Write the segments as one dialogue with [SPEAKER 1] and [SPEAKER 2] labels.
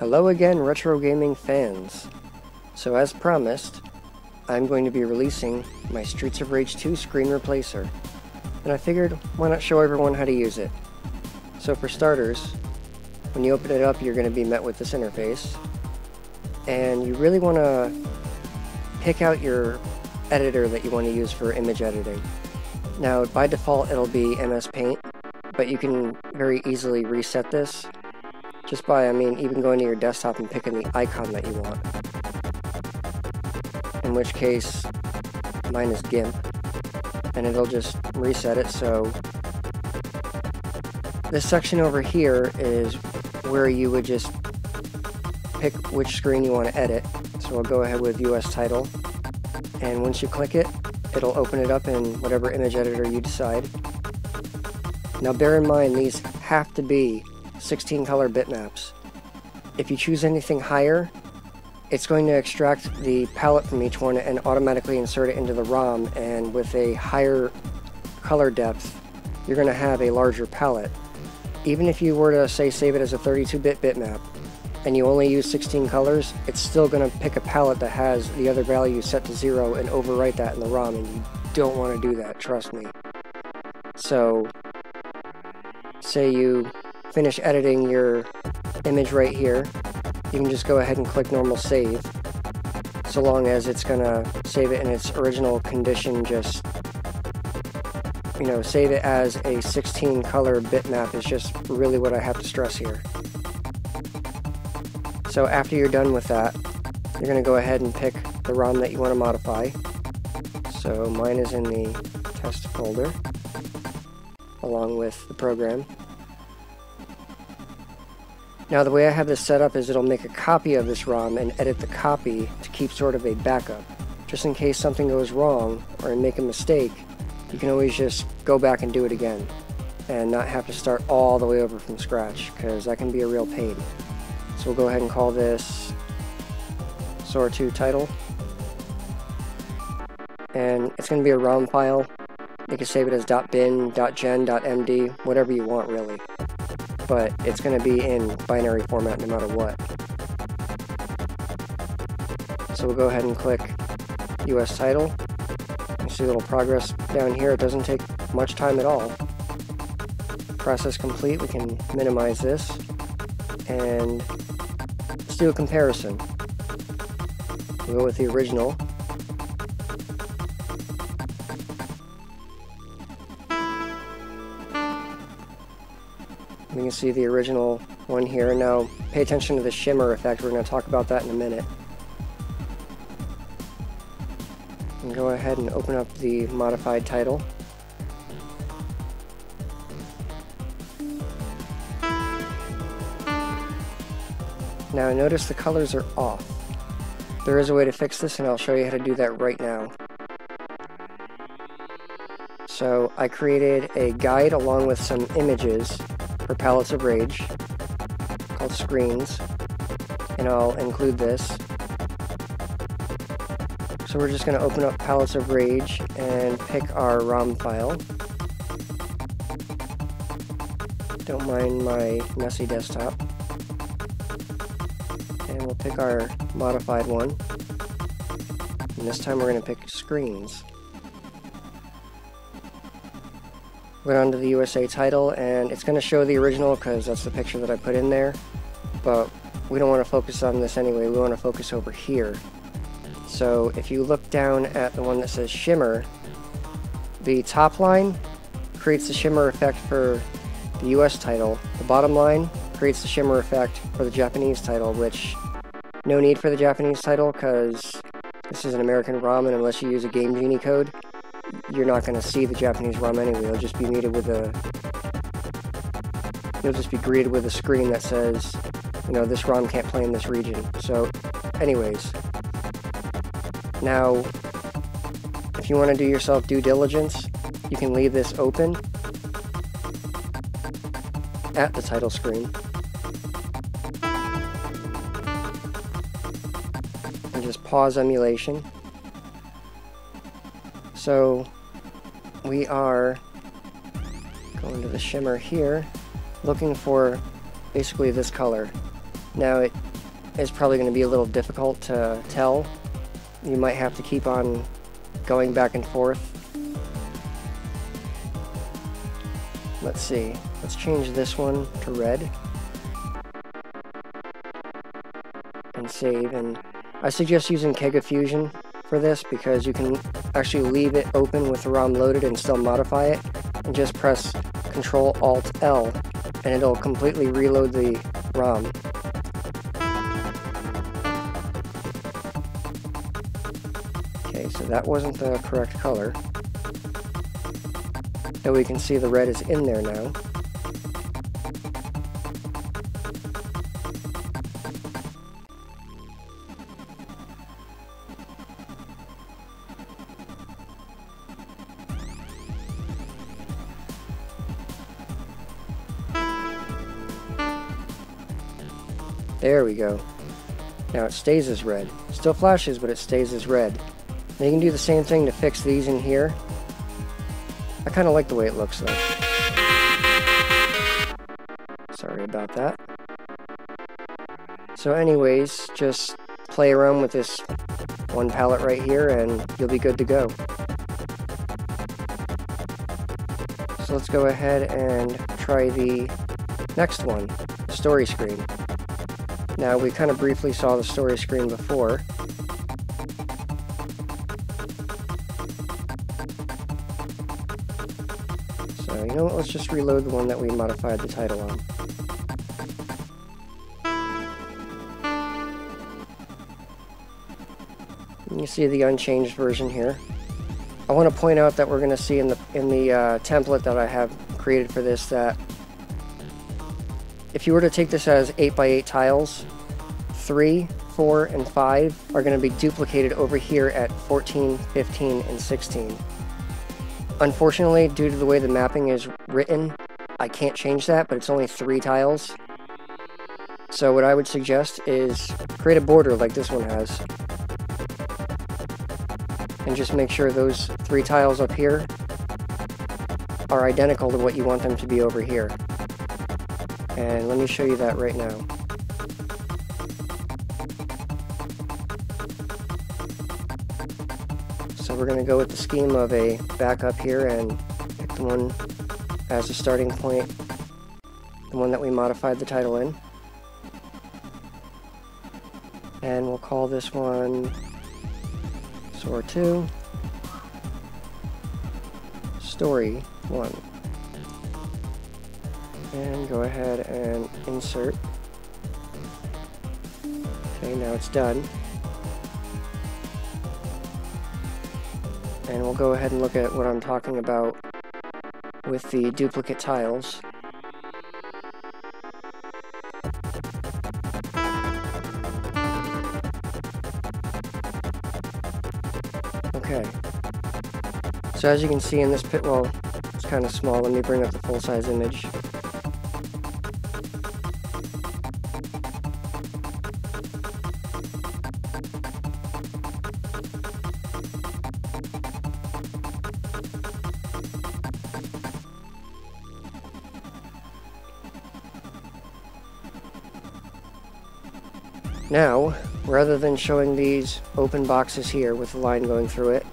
[SPEAKER 1] Hello again, retro gaming fans. So as promised, I'm going to be releasing my Streets of Rage 2 screen replacer. And I figured, why not show everyone how to use it? So for starters, when you open it up, you're going to be met with this interface. And you really want to pick out your editor that you want to use for image editing. Now, by default, it'll be MS Paint, but you can very easily reset this just by, even going to your desktop and picking the icon that you want. In which case, mine is GIMP, and it'll just reset it. So this section over here is where you would just pick which screen you want to edit. So I'll go ahead with US title, and once you click it, it'll open it up in whatever image editor you decide. Now bear in mind, these have to be 16 color bitmaps. If you choose anything higher, it's going to extract the palette from each one and automatically insert it into the ROM, and with a higher color depth, you're going to have a larger palette. Even if you were to, say, save it as a 32-bit bitmap, and you only use 16 colors, it's still going to pick a palette that has the other value set to 0 and overwrite that in the ROM, and you don't want to do that, trust me. So, say you finish editing your image right here, you can just go ahead and click normal save, so long as it's going to save it in its original condition. Just, save it as a 16 color bitmap is just really what I have to stress here. So after you're done with that, you're going to go ahead and pick the ROM that you want to modify. So mine is in the test folder, along with the program. Now the way I have this set up is it'll make a copy of this ROM and edit the copy to keep sort of a backup. Just in case something goes wrong or make a mistake, you can always just go back and do it again and not have to start all the way over from scratch, because that can be a real pain. So we'll go ahead and call this SOAR2 title, and it's going to be a ROM file. You can save it as .bin, .gen, .md, whatever you want really, but it's going to be in binary format no matter what. So we'll go ahead and click US title. You see a little progress down here. It doesn't take much time at all. Process complete. We can minimize this and let's do a comparison. We'll go with the original. We can see the original one here. Now pay attention to the shimmer effect. We're going to talk about that in a minute. And go ahead and open up the modified title. Now notice the colors are off. There is a way to fix this, and I'll show you how to do that right now. So I created a guide along with some images for Palettes of Rage called Screens, and I'll include this. So we're just going to open up Palettes of Rage and pick our ROM file. Don't mind my messy desktop. And we'll pick our modified one. And this time we're going to pick Screens. Go down to the USA title, and it's going to show the original because that's the picture that I put in there. But we don't want to focus on this anyway. We want to focus over here. So if you look down at the one that says shimmer, the top line creates the shimmer effect for the US title. The bottom line creates the shimmer effect for the Japanese title, which no need for the Japanese title because this is an American ROM, and unless you use a Game Genie code, you're not going to see the Japanese ROM anyway. You'll just be greeted with a screen that says, this ROM can't play in this region. So anyways, now if you want to do yourself due diligence, you can leave this open at the title screen and just pause emulation. So we are going to the shimmer here, looking for basically this color. Now is probably going to be a little difficult to tell. You might have to keep on going back and forth. Let's see. Let's change this one to red. And save. And I suggest using Kega Fusion for this because you can actually leave it open with the ROM loaded and still modify it. And just press Ctrl-Alt-L and it'll completely reload the ROM. Okay, so that wasn't the correct color. Though we can see the red is in there now. There we go. Now it stays as red. Still flashes, but it stays as red. Now you can do the same thing to fix these in here. I kind of like the way it looks though. Sorry about that. So anyways, just play around with this one palette right here and you'll be good to go. So let's go ahead and try the next one, story screen. Now we kind of briefly saw the story screen before. So, you know what, let's just reload the one that we modified the title on. And you see the unchanged version here. I want to point out that we're going to see in the template that I have created for this that if you were to take this as 8x8 tiles, 3, 4, and 5 are going to be duplicated over here at 14, 15, and 16. Unfortunately, due to the way the mapping is written, I can't change that, but it's only 3 tiles. So what I would suggest is create a border like this one has. And just make sure those 3 tiles up here are identical to what you want them to be over here. And let me show you that right now. So we're going to go with the scheme of a backup here and pick the one as a starting point, the one that we modified the title in. And we'll call this one SOAR 2, Story 1. And go ahead and insert. Okay, now it's done. And we'll go ahead and look at what I'm talking about with the duplicate tiles. Okay. So as you can see in this pit, well, it's kind of small. Let me bring up the full-size image. Now, rather than showing these open boxes here with a line going through it,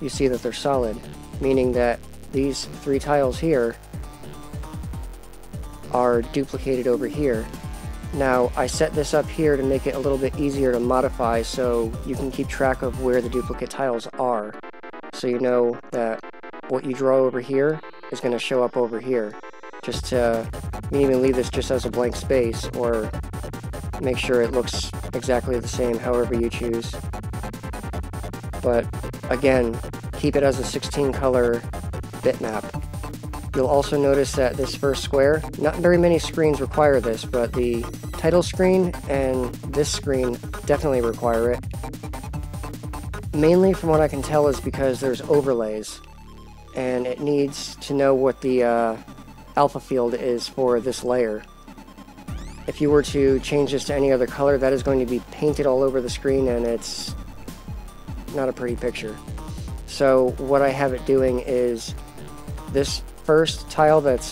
[SPEAKER 1] you see that they're solid, meaning that these 3 tiles here are duplicated over here. Now, I set this up here to make it a little bit easier to modify so you can keep track of where the duplicate tiles are. So you know that what you draw over here is going to show up over here. Just to, you can even leave this just as a blank space, or make sure it looks exactly the same however you choose. But again, keep it as a 16 color bitmap. You'll also notice that this first square, not very many screens require this, but the title screen and this screen definitely require it. Mainly from what I can tell is because there's overlays and it needs to know what the alpha field is for this layer. If you were to change this to any other color, that is going to be painted all over the screen and it's not a pretty picture. So what I have it doing is this first tile that's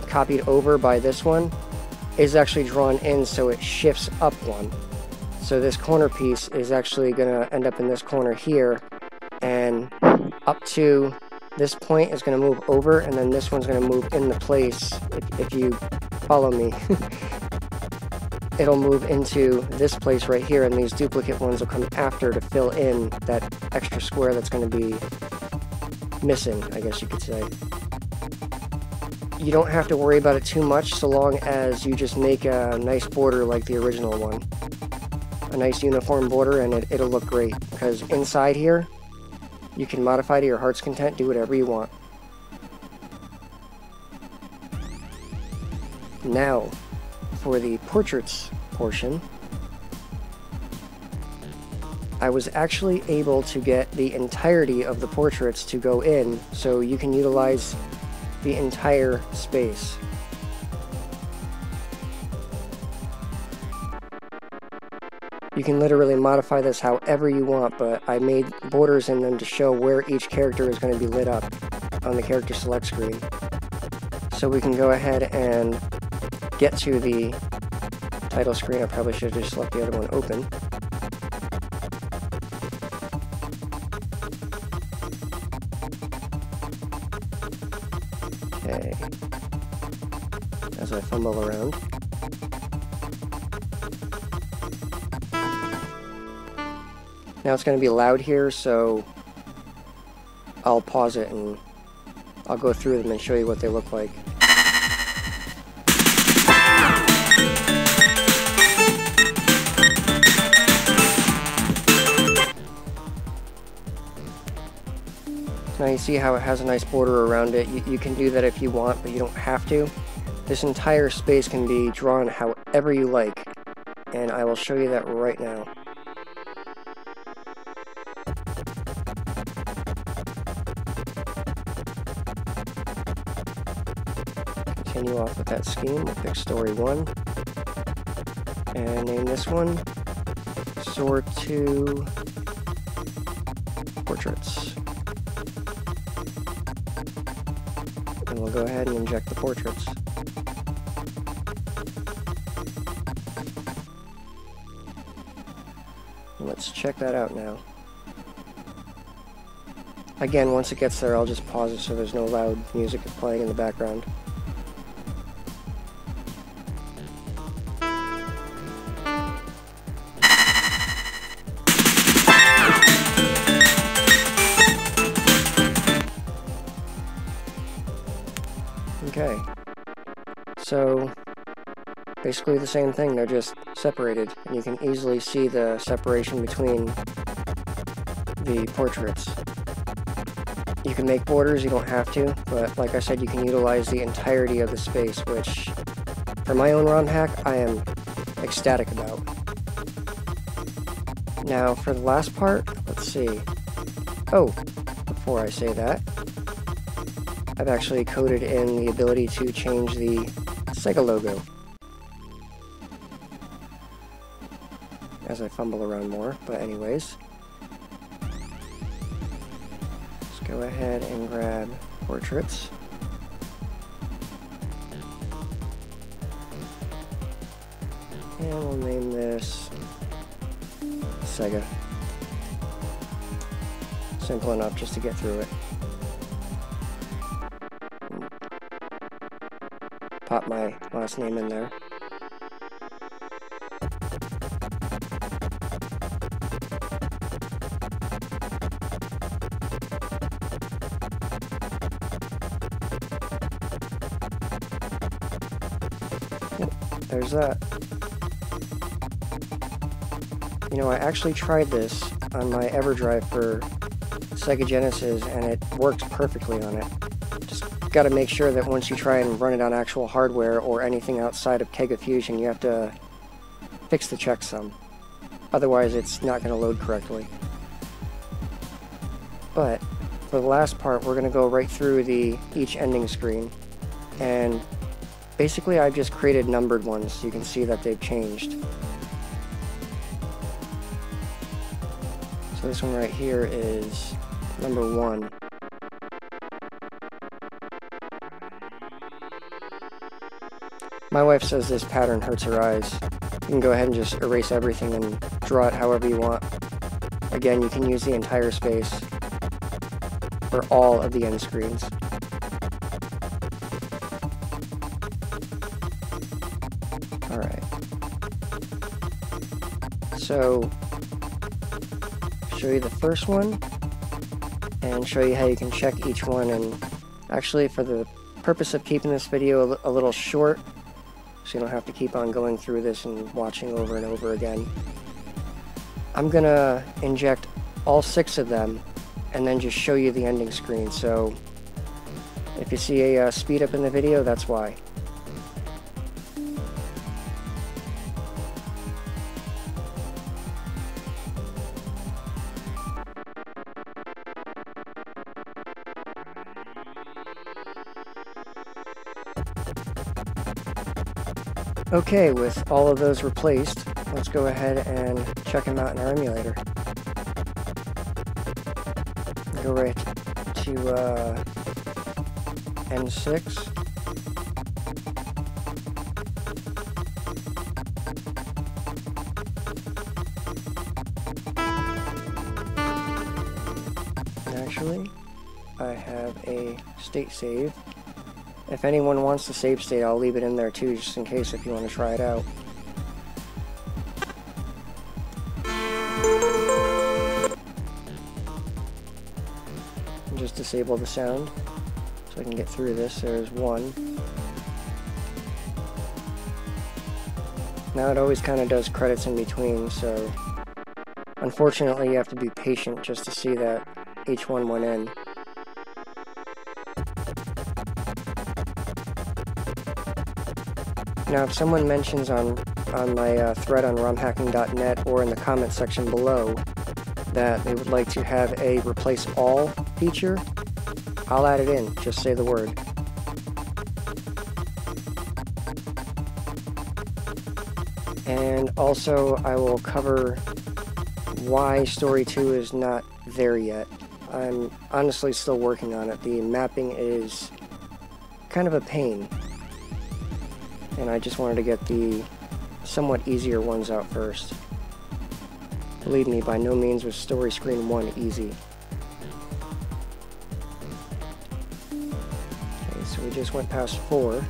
[SPEAKER 1] copied over by this one, is actually drawn in, so it shifts up one. So this corner piece is actually going to end up in this corner here, and up to this point is going to move over, and then this one's going to move into place. If you follow me, it'll move into this place right here, and these duplicate ones will come after to fill in that extra square that's going to be missing, I guess you could say. You don't have to worry about it too much so long as you just make a nice border like the original one. A nice uniform border, and it'll look great, because inside here you can modify to your heart's content, do whatever you want. Now for the portraits portion, I was actually able to get the entirety of the portraits to go in, so you can utilize the entire space. You can literally modify this however you want, but I made borders in them to show where each character is going to be lit up on the character select screen. So we can go ahead and get to the title screen. I probably should have just left the other one open. Okay. As I fumble around. Now it's going to be loud here, so I'll pause it and I'll go through them and show you what they look like. Now you see how it has a nice border around it. You can do that if you want, but you don't have to. This entire space can be drawn however you like, and I will show you that right now. Continue off with that scheme. We'll pick story 1 and name this one Soar 2 Portraits. And we'll go ahead and inject the portraits. Let's check that out now. Again, once it gets there, I'll just pause it so there's no loud music playing in the background. Okay, so basically the same thing, they're just separated, and you can easily see the separation between the portraits. You can make borders, you don't have to, but like I said, you can utilize the entirety of the space, which for my own ROM hack, I am ecstatic about. Now for the last part, let's see. Oh, before I say that, I've actually coded in the ability to change the Sega logo. As I fumble around more, but anyways. Let's go ahead and grab portraits. And we'll name this Sega. Simple enough just to get through it. Pop my last name in there. Yep, there's that. You know, I actually tried this on my EverDrive for Sega Genesis, and it works perfectly on it. Got to make sure that once you try and run it on actual hardware or anything outside of Kega Fusion, you have to fix the checksum. Otherwise, it's not going to load correctly. But for the last part, we're going to go right through each ending screen, and basically I've just created numbered ones so you can see that they've changed. So this one right here is number 1. My wife says this pattern hurts her eyes. You can go ahead and just erase everything and draw it however you want. Again, you can use the entire space for all of the end screens. Alright. So, show you the first one, and show you how you can check each one. And actually, for the purpose of keeping this video a little short, so you don't have to keep on going through this and watching over and over again, I'm gonna inject all 6 of them and then just show you the ending screen. So if you see a speed up in the video, that's why. Okay, with all of those replaced, let's go ahead and check them out in our emulator. Go right to N6. Actually, I have a state save. If anyone wants the save state, I'll leave it in there too, just in case if you want to try it out. And just disable the sound so I can get through this. There's 1. Now it always kind of does credits in between, so unfortunately you have to be patient just to see that each one went in. Now, if someone mentions on my thread on romhacking.net or in the comment section below that they would like to have a replace all feature, I'll add it in. Just say the word. And also, I will cover why Story 2 is not there yet. I'm honestly still working on it. The mapping is kind of a pain, and I just wanted to get the somewhat easier ones out first. Believe me, by no means was Story Screen 1 easy. Okay, so we just went past 4.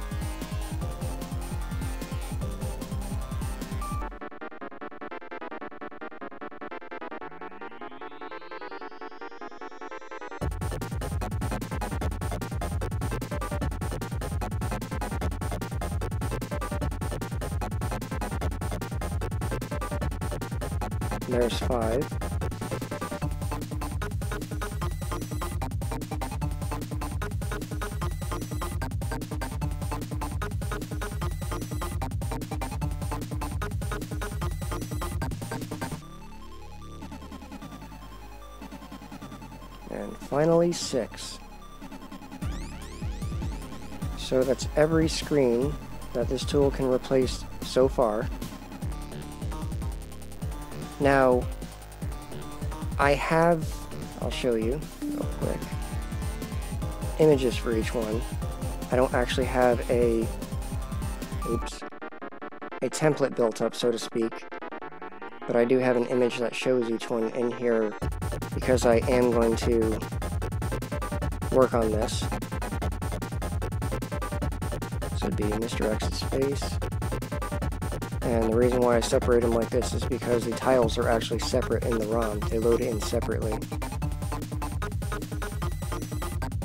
[SPEAKER 1] There's 5. And finally 6. So that's every screen that this tool can replace so far. Now, I'll show you real quick, images for each one. I don't actually have a template built up, so to speak, but I do have an image that shows each one in here because I am going to work on this. So it'd be Mr. X's face. And the reason why I separate them like this is because the tiles are actually separate in the ROM. They load in separately.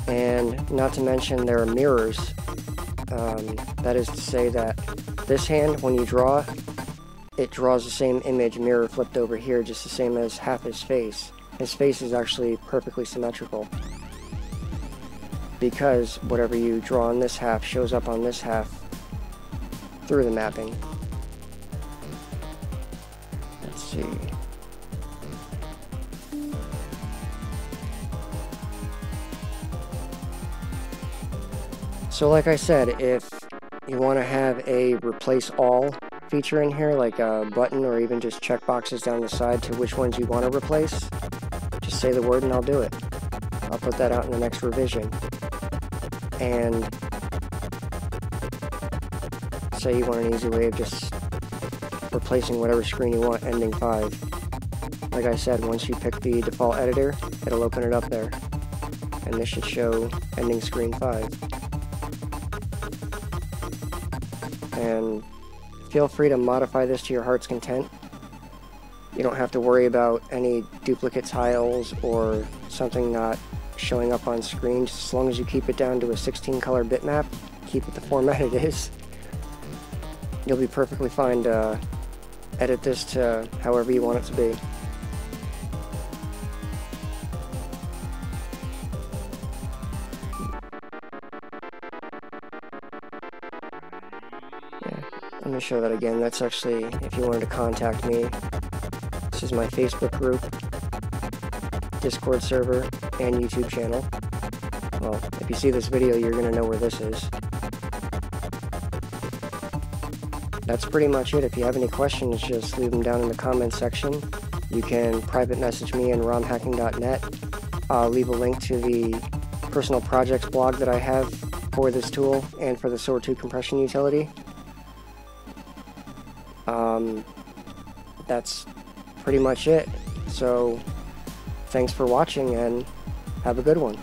[SPEAKER 1] And not to mention there are mirrors. That is to say that this hand, when you draw, it draws the same image mirror flipped over here, just the same as half his face. His face is actually perfectly symmetrical, because whatever you draw on this half shows up on this half through the mapping. Let's see. So like I said, if you want to have a replace all feature in here, like a button or even just checkboxes down the side to which ones you want to replace, just say the word and I'll do it. I'll put that out in the next revision. And say you want an easy way of just replacing whatever screen you want ending 5. Like I said, once you pick the default editor, it'll open it up there. And this should show ending screen 5. And feel free to modify this to your heart's content. You don't have to worry about any duplicate tiles or something not showing up on screen. Just as long as you keep it down to a 16 color bitmap, keep it the format it is, you'll be perfectly fine to edit this to however you want it to be. I'm going to show that again. That's actually, if you wanted to contact me, this is my Facebook group, Discord server, and YouTube channel. Well, if you see this video, you're going to know where this is. That's pretty much it. If you have any questions, just leave them down in the comments section. You can private message me in romhacking.net. I'll leave a link to the personal projects blog that I have for this tool and for the Sword 2 compression utility. That's pretty much it. So, thanks for watching and have a good one.